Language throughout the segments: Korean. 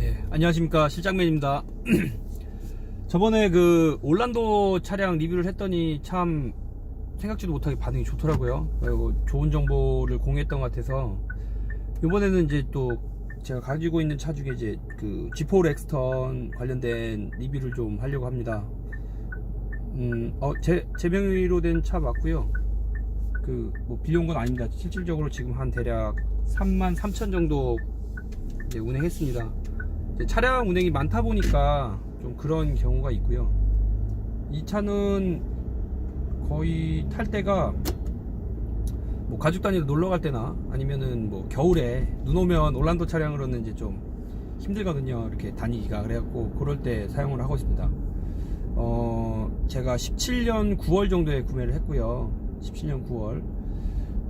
예, 안녕하십니까, 실장맨입니다. 저번에 그 올란도 차량 리뷰를 했더니 참 생각지도 못하게 반응이 좋더라고요. 그리고 좋은 정보를 공유했던 것 같아서 이번에는 이제 또 제가 가지고 있는 차 중에 이제 그 G4 렉스턴 관련된 리뷰를 좀 하려고 합니다. 제 명의로 된 차 맞고요. 그 뭐 빌려온 건 아닙니다. 실질적으로 지금 한 대략 33,000 정도 이제 운행했습니다. 이제 차량 운행이 많다 보니까 좀 그런 경우가 있고요. 이 차는 거의 탈 때가 뭐 가족 단위로 놀러 갈 때나 아니면은 뭐 겨울에 눈 오면 올란도 차량으로는 이제 좀 힘들거든요, 이렇게 다니기가. 그래갖고 그럴 때 사용을 하고 있습니다. 제가 17년 9월 정도에 구매를 했고요. 17년 9월.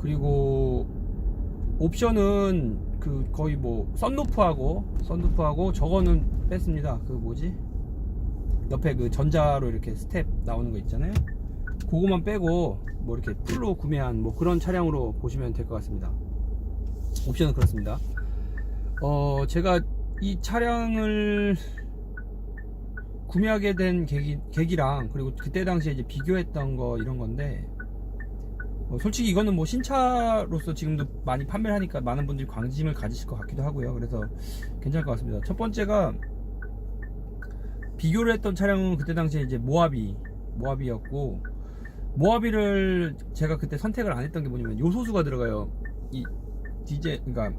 그리고 옵션은 그 거의 뭐 썬루프하고 저거는 뺐습니다. 그 뭐지, 옆에 그 전자로 이렇게 스텝 나오는 거 있잖아요. 그거만 빼고 뭐 이렇게 풀로 구매한 뭐 그런 차량으로 보시면 될 것 같습니다. 옵션은 그렇습니다. 제가 이 차량을 구매하게 된 계기랑 그리고 그때 당시에 이제 비교했던 거 이런 건데, 솔직히 이거는 뭐 신차로서 지금도 많이 판매를 하니까 많은 분들이 관심을 가지실 것 같기도 하고요. 그래서 괜찮을 것 같습니다. 첫 번째가, 비교를 했던 차량은 그때 당시에 이제 모하비였고, 모하비를 제가 그때 선택을 안 했던 게 뭐냐면 요소수가 들어가요. 이 디젤, 그러니까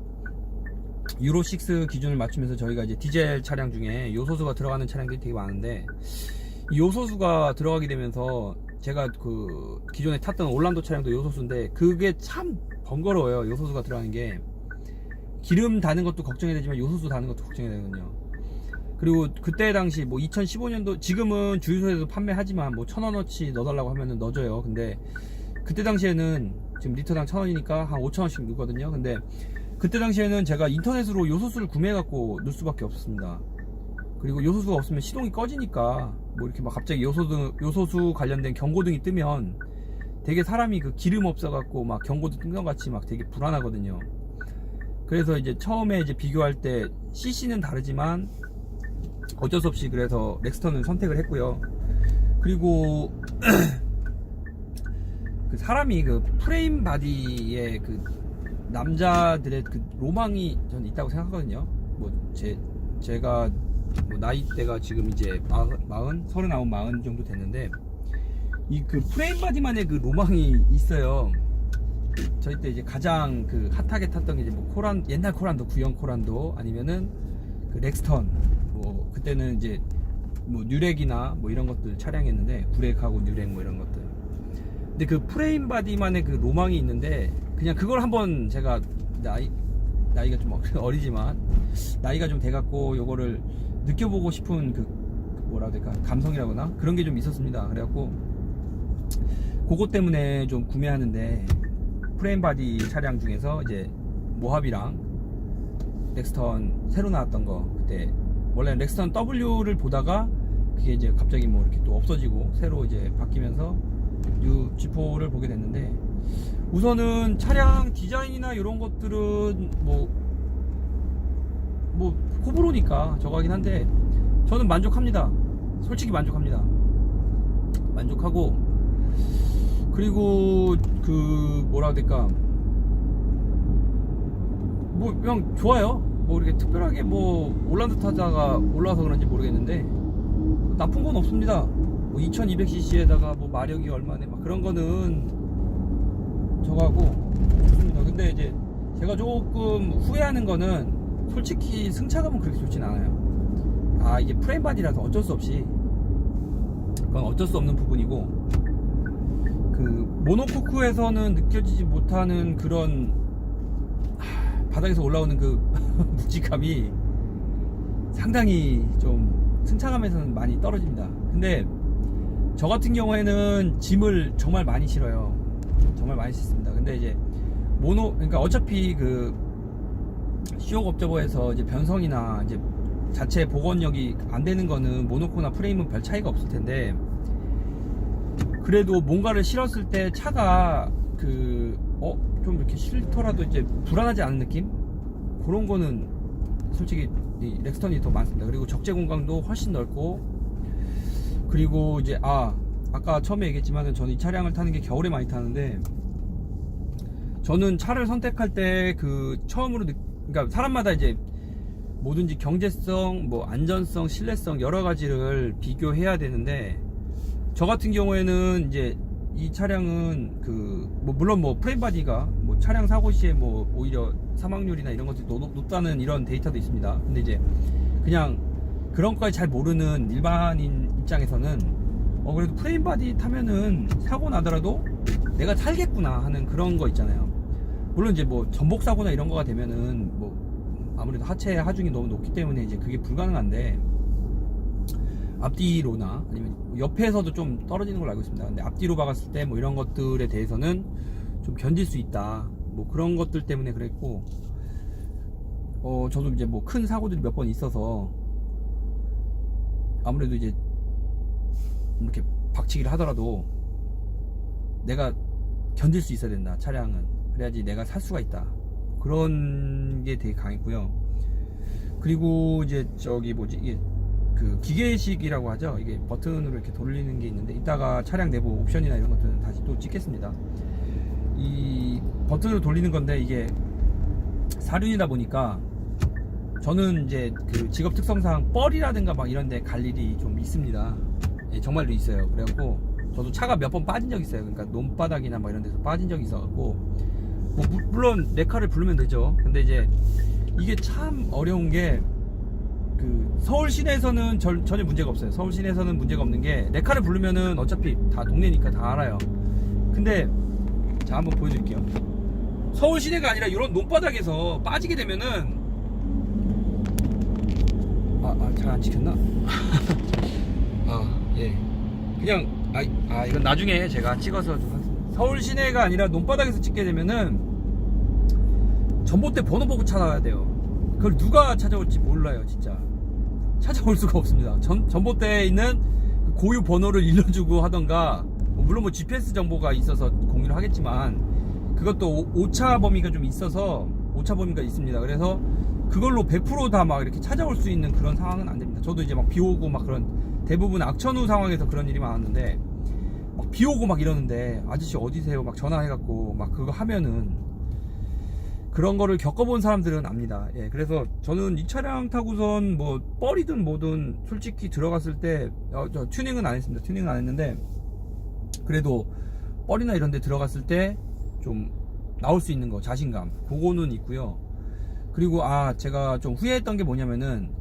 유로6 기준을 맞추면서 저희가 이제 디젤 차량 중에 요소수가 들어가는 차량들이 되게 많은데, 이 요소수가 들어가게 되면서 제가 그 기존에 탔던 올란도 차량도 요소수인데 그게 참 번거로워요. 요소수가 들어가는 게 기름 다는 것도 걱정이 되지만 요소수 다는 것도 걱정이 되거든요. 그리고 그때 당시 뭐 2015년도, 지금은 주유소에서 판매하지만 뭐 1,000원어치 넣어달라고 하면은 넣어줘요. 근데 그때 당시에는 지금 리터당 1,000원이니까 한 5,000원씩 넣거든요. 근데 그때 당시에는 제가 인터넷으로 요소수를 구매해갖고 넣을 수밖에 없었습니다. 그리고 요소수가 없으면 시동이 꺼지니까 뭐 이렇게 막 갑자기 요소수 관련된 경고등이 뜨면 되게 사람이 그 기름 없어갖고 막 경고등 뜬 것 같이 막 되게 불안하거든요. 그래서 이제 처음에 이제 비교할 때 CC는 다르지만 어쩔 수 없이 그래서 렉스턴을 선택을 했고요. 그리고 그 사람이 그 프레임 바디에 그 남자들의 그 로망이 저는 있다고 생각하거든요. 뭐 제가 뭐 나이대가 지금 이제 39 정도 됐는데, 이 그 프레임 바디만의 그 로망이 있어요. 저희 때 이제 가장 그 핫하게 탔던 게 이제 뭐 옛날 코란도, 구형 코란도, 아니면은 그 렉스턴, 뭐 그때는 이제 뭐 뉴렉이나 뭐 이런 것들 차량이었는데, 구렉하고 뉴렉 뭐 이런 것들. 근데 그 프레임 바디만의 그 로망이 있는데, 그냥 그걸 한번 제가 나이가 좀 어리지만 나이가 좀 돼갖고 요거를 느껴보고 싶은 그 뭐라 해야 될까, 감성이라거나 그런 게 좀 있었습니다. 그래갖고 그것 때문에 좀 구매하는데, 프레임 바디 차량 중에서 이제 모하비랑 렉스턴 새로 나왔던 거, 그때 원래 렉스턴 W를 보다가 그게 이제 갑자기 뭐 이렇게 또 없어지고 새로 이제 바뀌면서 이 G4를 보게 됐는데, 우선은 차량 디자인이나 이런 것들은 뭐 호불호니까 저거 하긴 한데 저는 만족합니다. 솔직히 만족합니다. 만족하고, 그리고 그 뭐라 해야 될까, 뭐 그냥 좋아요. 뭐 이렇게 특별하게 뭐 올란도 타자가 올라와서 그런지 모르겠는데 나쁜 건 없습니다. 뭐 2200cc에다가 뭐 마력이 얼마네 막 그런 거는 저거하고 좋습니다. 근데 이제 제가 조금 후회하는 거는, 솔직히 승차감은 그렇게 좋진 않아요. 이게 프레임 바디라서 어쩔 수 없이, 그건 어쩔 수 없는 부분이고, 그 모노코크에서는 느껴지지 못하는 그런 바닥에서 올라오는 그 묵직함이 상당히 좀 승차감에서는 많이 떨어집니다. 근데 저 같은 경우에는 짐을 정말 많이 실어요. 정말 많이 싣습니다. 근데 이제 그러니까 어차피 그 시옥 업저버에서 이제 변성이나 이제 자체 복원력이 안 되는 거는 모노코나 프레임은 별 차이가 없을 텐데, 그래도 뭔가를 실었을 때 차가 좀 이렇게 싫더라도 이제 불안하지 않은 느낌? 그런 거는 솔직히 이 렉스턴이 더 많습니다. 그리고 적재 공간도 훨씬 넓고, 그리고 이제 아까 처음에 얘기했지만은 저는 이 차량을 타는 게 겨울에 많이 타는데, 저는 차를 선택할 때 그 처음으로 그러니까 사람마다 이제 뭐든지 경제성, 뭐 안전성, 신뢰성 여러 가지를 비교해야 되는데, 저 같은 경우에는 이제 이 차량은 물론 뭐 프레임 바디가 뭐 차량 사고 시에 뭐 오히려 사망률이나 이런 것들이 높다는 이런 데이터도 있습니다. 근데 이제 그냥 그런 것까지 잘 모르는 일반인 입장에서는 그래도 프레임 바디 타면은 사고 나더라도 내가 살겠구나 하는 그런 거 있잖아요. 물론 이제 뭐 전복 사고나 이런 거가 되면은 뭐 아무래도 하체 하중이 너무 높기 때문에 이제 그게 불가능한데, 앞뒤로나 아니면 옆에서도 좀 떨어지는 걸로 알고 있습니다. 근데 앞뒤로 박았을 때 뭐 이런 것들에 대해서는 좀 견딜 수 있다, 뭐 그런 것들 때문에 그랬고, 저도 이제 뭐 큰 사고들이 몇 번 있어서 아무래도 이제 이렇게 박치기를 하더라도 내가 견딜 수 있어야 된다, 차량은. 그래야지 내가 살 수가 있다, 그런 게 되게 강했고요. 그리고 이제 이게 그 기계식이라고 하죠. 이게 버튼으로 이렇게 돌리는 게 있는데, 이따가 차량 내부 옵션이나 이런 것들은 다시 또 찍겠습니다. 이 버튼으로 돌리는 건데, 이게 사륜이다 보니까 저는 이제 그 직업 특성상 뻘이라든가 막 이런 데 갈 일이 좀 있습니다. 예, 정말로 있어요. 그래갖고 저도 차가 몇 번 빠진 적 있어요. 그러니까 논바닥이나 막 이런 데서 빠진 적이 있어갖고, 뭐 물론 레카를 부르면 되죠. 근데 이제 이게 참 어려운 게, 그 서울 시내에서는 전혀 문제가 없어요. 서울 시내에서는 문제가 없는 게, 레카를 부르면은 어차피 다 동네니까 다 알아요. 근데 자, 한번 보여드릴게요. 서울 시내가 아니라 이런 논바닥에서 빠지게 되면은 잘 안 찍혔나? 예. 그냥 이건 나중에 제가 찍어서 좀 하겠습니다. 서울 시내가 아니라 논바닥에서 찍게 되면은 전봇대 번호 보고 찾아야 돼요. 그걸 누가 찾아올지 몰라요. 진짜 찾아올 수가 없습니다. 전봇대에 있는 고유 번호를 일러주고 하던가, 물론 뭐 GPS 정보가 있어서 공유를 하겠지만, 그것도 오차 범위가 좀 있어서, 오차 범위가 있습니다. 그래서 그걸로 100% 다 막 이렇게 찾아올 수 있는 그런 상황은 안 됩니다. 저도 이제 막 비 오고 막 그런, 대부분 악천후 상황에서 그런 일이 많았는데, 막 비 오고 막 이러는데 아저씨 어디세요? 막 전화해갖고 막 그거 하면은, 그런 거를 겪어본 사람들은 압니다. 예, 그래서 저는 이 차량 타고선 뭐 뻘이든 뭐든 솔직히 들어갔을 때, 저 튜닝은 안 했습니다. 튜닝은 안 했는데, 그래도 뻘이나 이런 데 들어갔을 때 좀 나올 수 있는 거, 자신감, 그거는 있고요. 그리고 제가 좀 후회했던 게 뭐냐면은,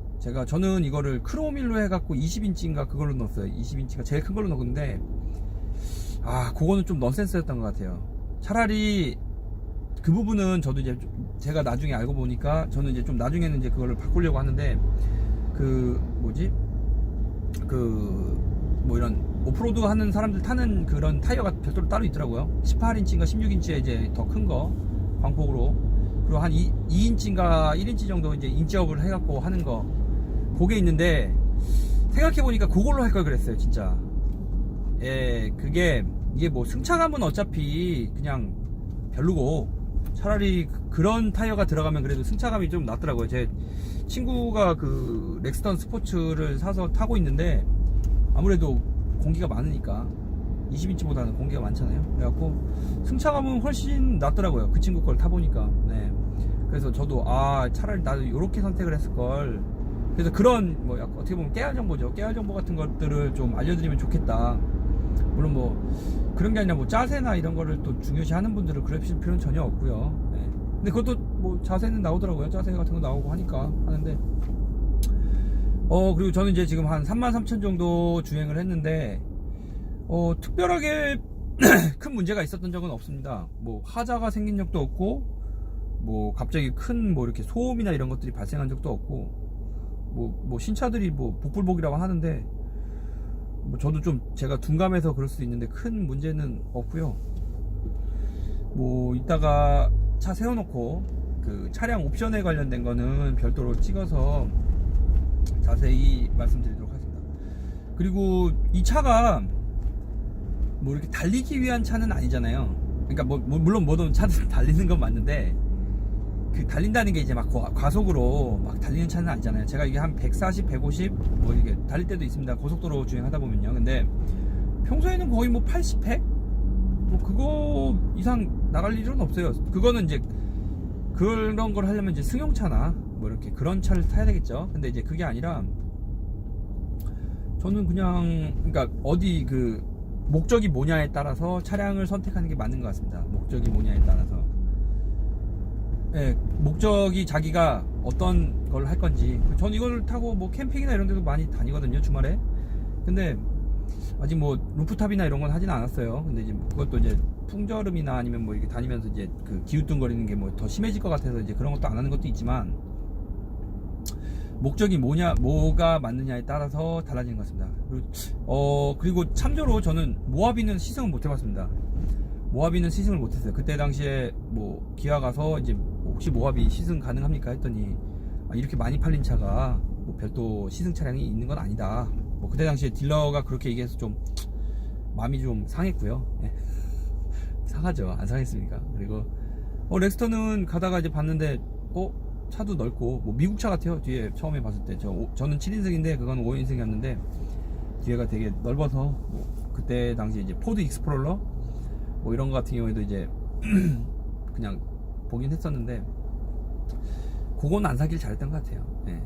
저는 이거를 크롬일로 해갖고 20인치인가 그걸로 넣었어요. 20인치가 제일 큰 걸로 넣었는데, 그거는 좀 넌센스였던 것 같아요. 차라리 그 부분은 저도 이제 제가 나중에 알고 보니까, 저는 이제 좀 나중에는 이제 그거를 바꾸려고 하는데, 뭐 이런 오프로드 하는 사람들 타는 그런 타이어가 별도로 따로 있더라고요. 18인치인가 16인치에 이제 더 큰 거, 광폭으로. 그리고 한 2인치인가 1인치 정도 이제 인치업을 해갖고 하는 거, 그게 있는데, 생각해보니까 그걸로 할 걸 그랬어요, 진짜. 예, 이게 뭐 승차감은 어차피 그냥 별로고, 차라리 그런 타이어가 들어가면 그래도 승차감이 좀 낫더라고요. 제 친구가 그 렉스턴 스포츠를 사서 타고 있는데, 아무래도 공기가 많으니까 20인치보다는 공기가 많잖아요. 그래갖고 승차감은 훨씬 낫더라고요. 그 친구 걸 타보니까. 네. 그래서 저도 차라리 나도 이렇게 선택을 했을걸. 그래서 그런 뭐 어떻게 보면 깨알 정보죠. 깨알 정보 같은 것들을 좀 알려드리면 좋겠다. 물론 뭐 그런 게 아니라 뭐 자세나 이런 거를 또 중요시 하는 분들은 그러실 필요는 전혀 없고요. 네. 근데 그것도 뭐 자세는 나오더라고요. 자세 같은 거 나오고 하니까 하는데, 그리고 저는 이제 지금 한 33,000 정도 주행을 했는데, 특별하게 큰 문제가 있었던 적은 없습니다. 뭐 하자가 생긴 적도 없고, 뭐 갑자기 큰 뭐 이렇게 소음이나 이런 것들이 발생한 적도 없고, 뭐 신차들이 뭐 복불복이라고 하는데, 뭐 저도 좀 제가 둔감해서 그럴 수도 있는데 큰 문제는 없고요. 뭐 이따가 차 세워놓고 그 차량 옵션에 관련된 거는 별도로 찍어서 자세히 말씀드리도록 하겠습니다. 그리고 이 차가 뭐 이렇게 달리기 위한 차는 아니잖아요. 그러니까 물론 모든 차들 달리는 건 맞는데, 그 달린다는 게 이제 막 과속으로 막 달리는 차는 아니잖아요. 제가 이게 한 140, 150 뭐 이게 달릴 때도 있습니다. 고속도로 주행하다 보면요. 근데 평소에는 거의 뭐 80, 100? 뭐 그거 이상 나갈 일은 없어요. 그거는 이제 그런 걸 하려면 이제 승용차나 뭐 이렇게 그런 차를 타야 되겠죠. 근데 이제 그게 아니라 저는 그냥 그러니까 어디 그 목적이 뭐냐에 따라서 차량을 선택하는 게 맞는 것 같습니다. 목적이 뭐냐에 따라서. 예, 목적이 자기가 어떤 걸 할 건지. 전 이걸 타고 뭐 캠핑이나 이런 데도 많이 다니거든요, 주말에. 근데 아직 뭐 루프탑이나 이런 건 하진 않았어요. 근데 이제 그것도 이제 풍절음이나 아니면 뭐 이렇게 다니면서 이제 그 기우뚱거리는 게 뭐 더 심해질 것 같아서 이제 그런 것도 안 하는 것도 있지만, 목적이 뭐가 맞느냐에 따라서 달라지는 것 같습니다. 그리고 참조로 저는 모하비는 시승을 못 해봤습니다. 모하비는 시승을 못했어요. 그때 당시에 뭐 기아 가서 이제 혹시 모하비 시승 가능합니까 했더니 이렇게 많이 팔린 차가 뭐 별도 시승 차량이 있는 건 아니다. 뭐 그때 당시에 딜러가 그렇게 얘기해서 좀 마음이 좀 상했고요. 예. 상하죠. 안 상했습니까? 그리고 렉스턴은 가다가 이제 봤는데 차도 넓고 뭐 미국 차 같아요. 뒤에 처음에 봤을 때 저는 7인승인데 그건 5인승이었는데 뒤에가 되게 넓어서 뭐 그때 당시 이제 포드 익스플로러 뭐 이런 거 같은 경우에도 이제 그냥 보긴 했었는데 그건 안 사길 잘했던 것 같아요. 예.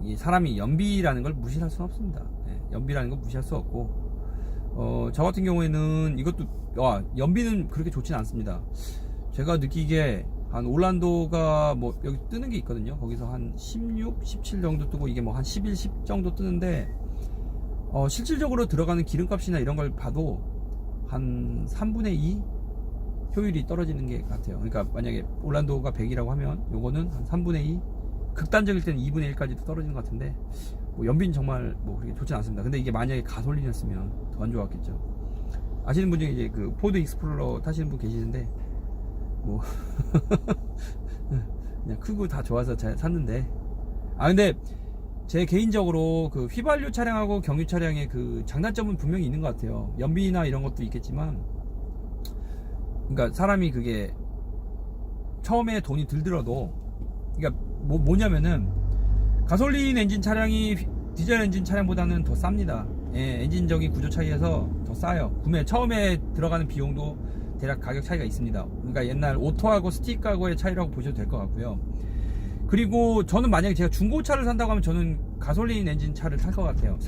이 사람이 연비라는 걸 무시할 수는 없습니다. 예. 연비라는 걸 무시할 수 없고 저 같은 경우에는 이것도 연비는 그렇게 좋진 않습니다. 제가 느끼기에 한 올란도가 뭐 여기 뜨는 게 있거든요. 거기서 한 16, 17 정도 뜨고 이게 뭐 한 11, 10 정도 뜨는데 실질적으로 들어가는 기름값이나 이런 걸 봐도 한 3분의 2 효율이 떨어지는 게 같아요. 그러니까 만약에 올란도가 100이라고 하면 요거는 한 3분의 2, 극단적일 때는 2분의 1까지도 떨어지는 것 같은데 뭐 연비는 정말 뭐 그렇게 좋진 않습니다. 근데 이게 만약에 가솔린이었으면 더 안 좋았겠죠. 아시는 분 중에 이제 그 포드 익스플로러 타시는 분 계시는데 뭐 그냥 크고 다 좋아서 잘 샀는데 근데 제 개인적으로 그 휘발유 차량하고 경유 차량의 그 장단점은 분명히 있는 것 같아요. 연비나 이런 것도 있겠지만, 그러니까 사람이 그게 처음에 돈이 들더라도, 그러니까 뭐냐면은 가솔린 엔진 차량이 디젤 엔진 차량보다는 더 쌉니다. 예, 엔진적인 구조 차이에서 더 싸요. 처음에 들어가는 비용도 대략 가격 차이가 있습니다. 그러니까 옛날 오토하고 스틱하고의 차이라고 보셔도 될 것 같고요. 그리고 저는 만약에 제가 중고차를 산다고 하면 저는 가솔린 엔진 차를 살 것 같아요.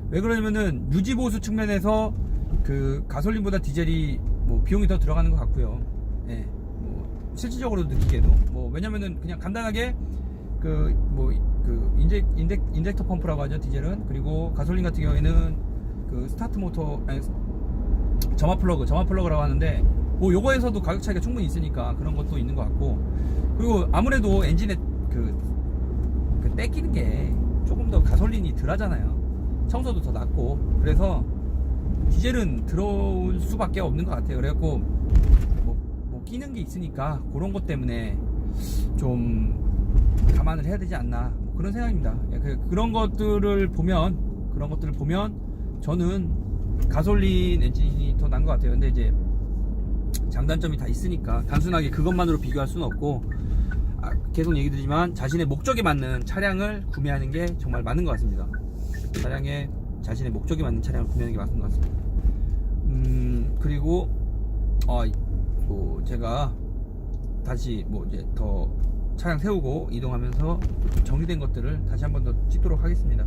왜 그러냐면은 유지보수 측면에서 그 가솔린보다 디젤이 뭐 비용이 더 들어가는 것 같고요. 예, 뭐 실질적으로 느끼게도 왜냐면은 그냥 간단하게 인젝터 펌프라고 하죠, 디젤은. 그리고 가솔린 같은 경우에는 그 스타트 모터 점화 플러그라고 하는데 뭐 요거에서도 가격 차이가 충분히 있으니까 그런 것도 있는 것 같고, 그리고 아무래도 엔진에 그 떼끼는 게 조금 더 가솔린이 덜 하잖아요. 청소도 더 낫고. 그래서 디젤은 들어올 수밖에 없는 것 같아요. 그래갖고 뭐 끼는 게 있으니까 그런 것 때문에 좀 감안을 해야 되지 않나, 뭐 그런 생각입니다. 그런 것들을 보면 저는 가솔린 엔진이 더 나은 것 같아요. 근데 이제 장단점이 다 있으니까 단순하게 그것만으로 비교할 수는 없고, 계속 얘기 드리지만 자신의 목적에 맞는 차량을 구매하는 게 정말 맞는 것 같습니다. 자신의 목적에 맞는 차량을 구매하는 게 맞는 것 같습니다. 그리고 제가 다시 이제 더 차량 세우고 이동하면서 정리된 것들을 다시 한번 더 찍도록 하겠습니다.